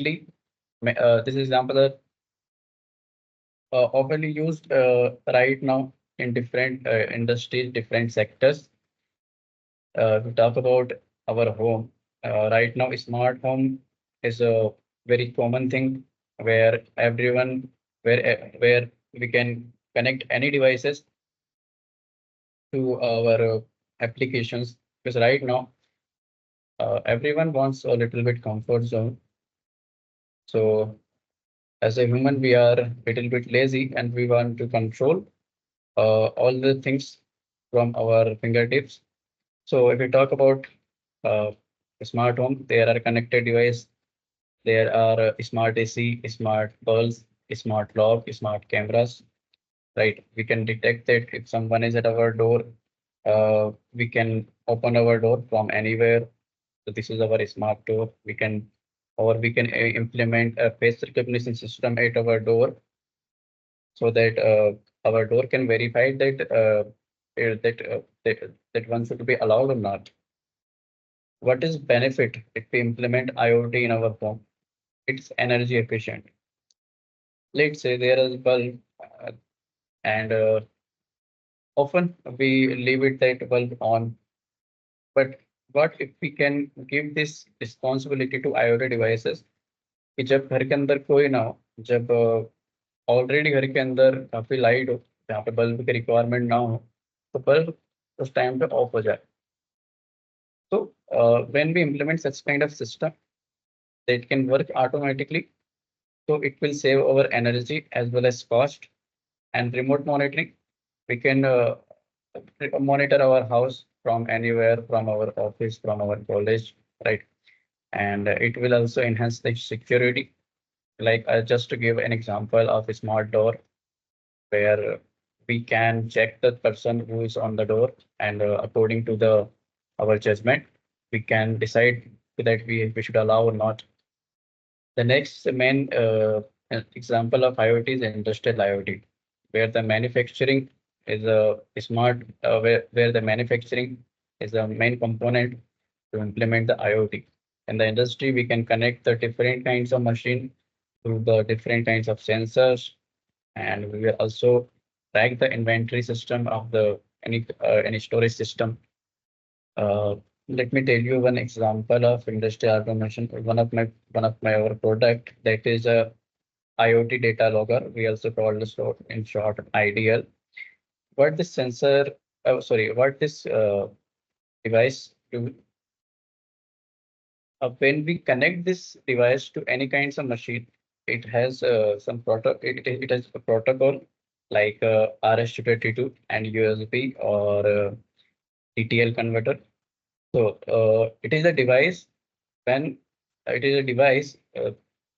This example are often used right now in different industries, different sectors. We talk about our home. Right now, smart home is a very common thing where everyone, where we can connect any devices to our applications. Because right now, everyone wants a little bit comfort zone. So as a human, we are a little bit lazy and we want to control all the things from our fingertips. So if we talk about uh, a smart home, there are connected device, there are smart AC, smart bulbs, smart lock, smart cameras, right? We can detect that if someone is at our door, we can open our door from anywhere. So this is our smart door. We can implement a face recognition system at our door so that our door can verify that one should be allowed or not. What is benefit if we implement IoT in our home? It's energy efficient. Let's say there is bulb and often we leave it that bulb on. But what if we can give this responsibility to IoT devices कि जब घर के अंदर कोई ना हो, जब already घर के अंदर काफी लाइट हो, जहाँ पे बल्ब की रिक्वायरमेंट ना हो, तो बल्ब उस टाइम पे ऑफ हो जाए. So when we implement such kind of system, that can work automatically. So it will save our energy as well as cost. And remote monitoring, we can monitor our house from anywhere, from our office, from our college, right? And it will also enhance the security. Like just to give an example of a smart door, where we can check the person who is on the door, and according to the our judgment, we can decide that we should allow or not. The next main example of IoT is industrial IoT, where the manufacturing is a smart, where the manufacturing is the main component to implement the IoT. In the industry, we can connect the different kinds of machine to the different kinds of sensors, and we will also track the inventory system of the any storage system. Let me tell you one example of industrial automation. One of my our product, that is a IoT data logger. We also call this in short IDL. What this sensor, sorry, what this device do, when we connect this device to any kinds of machine, it has some it has a protocol like RS-232 and USB or TTL converter. So it is a device when it is a device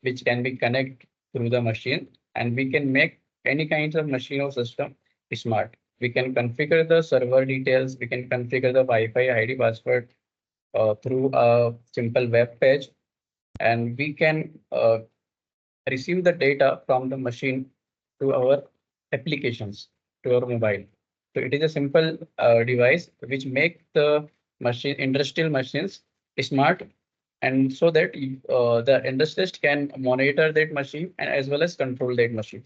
which can be connected through the machine, and we can make any kinds of machine or system smart. We can configure the server details, we can configure the Wi-Fi ID password through a simple web page, and we can receive the data from the machine to our applications, to our mobile. So it is a simple device which make the industrial machines smart, and so that the industrialist can monitor that machine and as well as control that machine.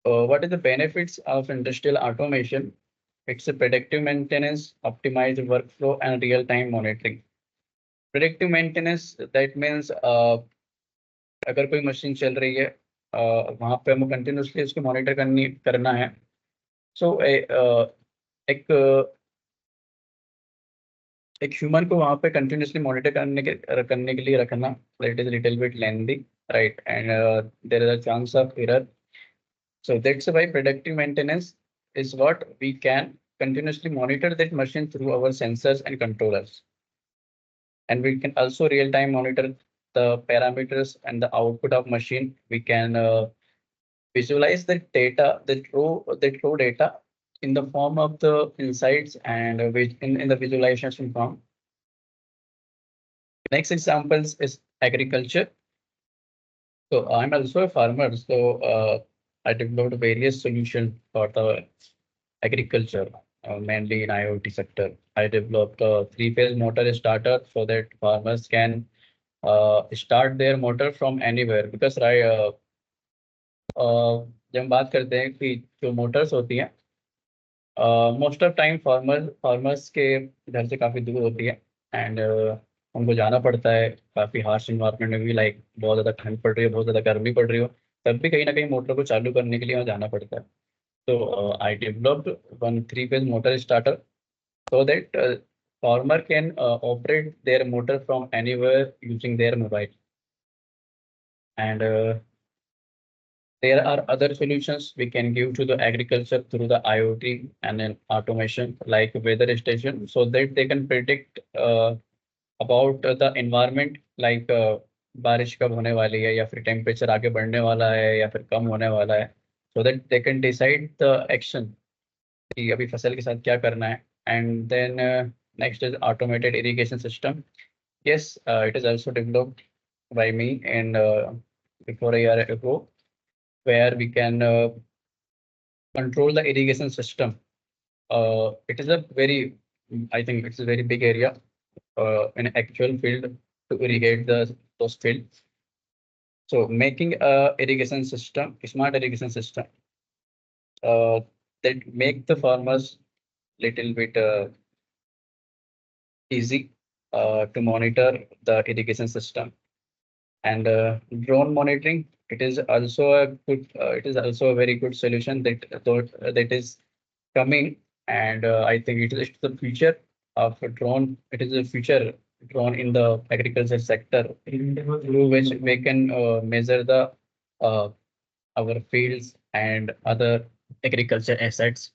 What are the benefits of industrial automation? It's a predictive maintenance, optimized workflow, and real-time monitoring. Predictive maintenance, that means अगर कोई machine चल रही है वहां पे हमें continuously उसको monitor करना है. सो एक एक ह्यूमन को वहां पे कंटिन्यूसली मॉनिटर करने के लिए रखना, it is little bit lengthy, right? And there is a chance of error. So that's why predictive maintenance is what we can continuously monitor that machine through our sensors and controllers. And we can also real-time monitor the parameters and the output of machine. We can visualize the data, that raw data in the form of the insights and in the visualization form. Next examples is agriculture. So I'm also a farmer, so I developed various solutions for the agriculture, mainly in IoT sector. I developed a three-phase motor starter so that farmers can start their motor from anywhere because right जब हम बात करते हैं कि जो Motors होती हैं most of time farmers के घर से काफ़ी दूर होती है एंड उनको जाना पड़ता है काफ़ी हार्श इन्वायरमेंट में भी लाइक बहुत ज़्यादा ठंड पड़ रही है बहुत ज़्यादा गर्मी पड़ रही हो तब भी कहीं ना कहीं मोटर को चालू करने के लिए वहाँ जाना पड़ता है तो I developed one three phase motor starter so that farmer can operate their motor from anywhere using their mobile. And there are other solutions we can give to the agriculture through the IoT and then automation like weather station so that they can predict about the environment like बारिश कब होने वाली है या फिर temperature आगे बढ़ने वाला है या फिर कम होने वाला है so that they can decide the action कि अभी फसल के साथ क्या करना है and then next is automated irrigation system. Yes, it is also developed by me and before a year ago, where we can control the irrigation system. It is a very, I think it's a very big area in actual field to irrigate those fields. So making a irrigation system, smart irrigation system, uh, that make the farmers little bit easy to monitor the irrigation system. And drone monitoring, it is also a very good solution that is coming. And I think it is the future of a drone. It is the future drone in the agriculture sector, through which we can measure the uh, our fields and other agriculture assets.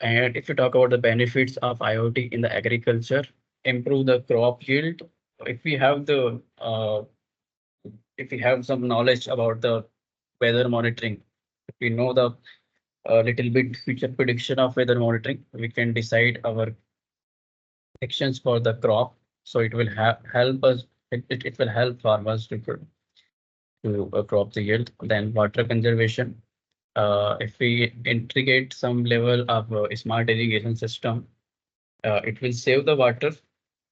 And if you talk about the benefits of IoT in the agriculture, improve the crop yield. If we have the if we have some knowledge about the weather monitoring, if we know the little bit future prediction of weather monitoring, we can decide our actions for the crop. So it will help us. It will help farmers to crop the yield. Then water conservation. If we integrate some level of smart irrigation system, it will save the water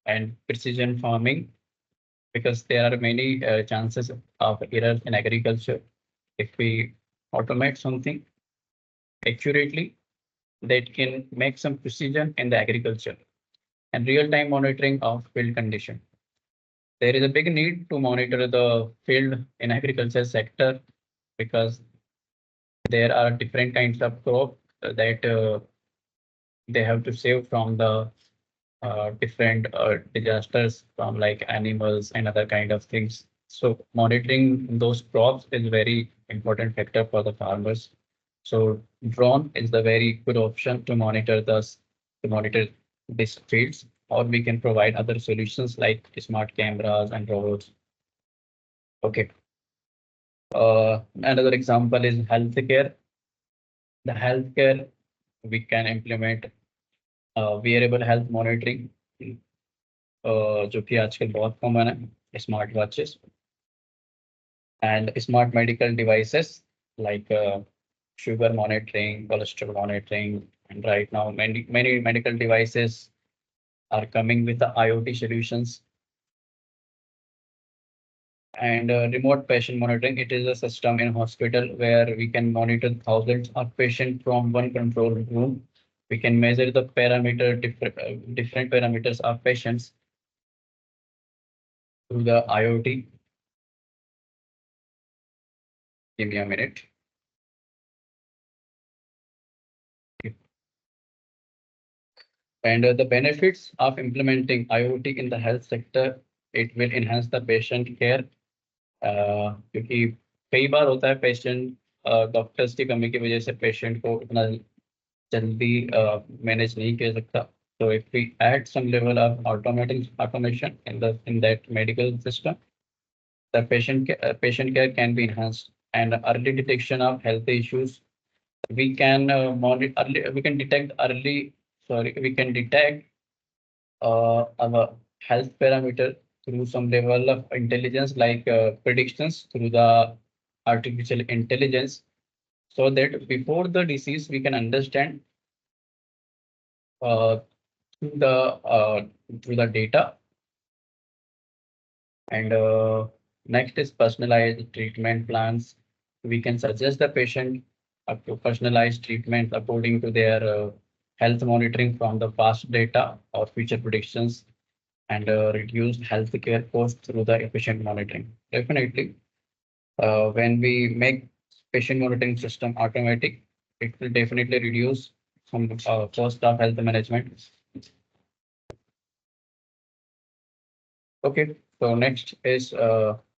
and precision farming because there are many chances of errors in agriculture. If we automate something accurately, that can make some precision in the agriculture and real-time monitoring of field condition. There is a big need to monitor the field in agriculture sector because there are different kinds of crop that they have to save from the different disasters from like animals and other kind of things. So monitoring those crops is very important factor for the farmers. So drone is the very good option to monitor these fields, or we can provide other solutions like smart cameras and robots. Okay. Another example is healthcare. The healthcare we can implement wearable health monitoring जो कि आजकल बहुत common है smart watches and smart medical devices like sugar monitoring, cholesterol monitoring, and right now many medical devices are coming with the IoT solutions. And remote patient monitoring, it is a system in hospital where we can monitor thousands of patients from one control room. We can measure the different parameters of patients through the IoT. Give me a minute. And the benefits of implementing IoT in the health sector, it will enhance the patient care. क्योंकि कई बार होता है patient doctors की कमी की वजह से patient को इतना जल्दी मैनेज नहीं कर सकता. So if we add some level of automation in that medical system, the patient care can be enhanced and early detection of health issues. We can monitor early, we can detect early. Sorry, we can detect our health parameter through some level of intelligence like predictions through the artificial intelligence so that before the disease we can understand uh, through the uh, through the data And next is personalized treatment plans. We can suggest the patient up to personalized treatment according to their health monitoring from the past data or future predictions, and reduced healthcare costs through the efficient monitoring. Definitely, when we make patient monitoring system automatic, it will definitely reduce some cost of health management. Okay, so next is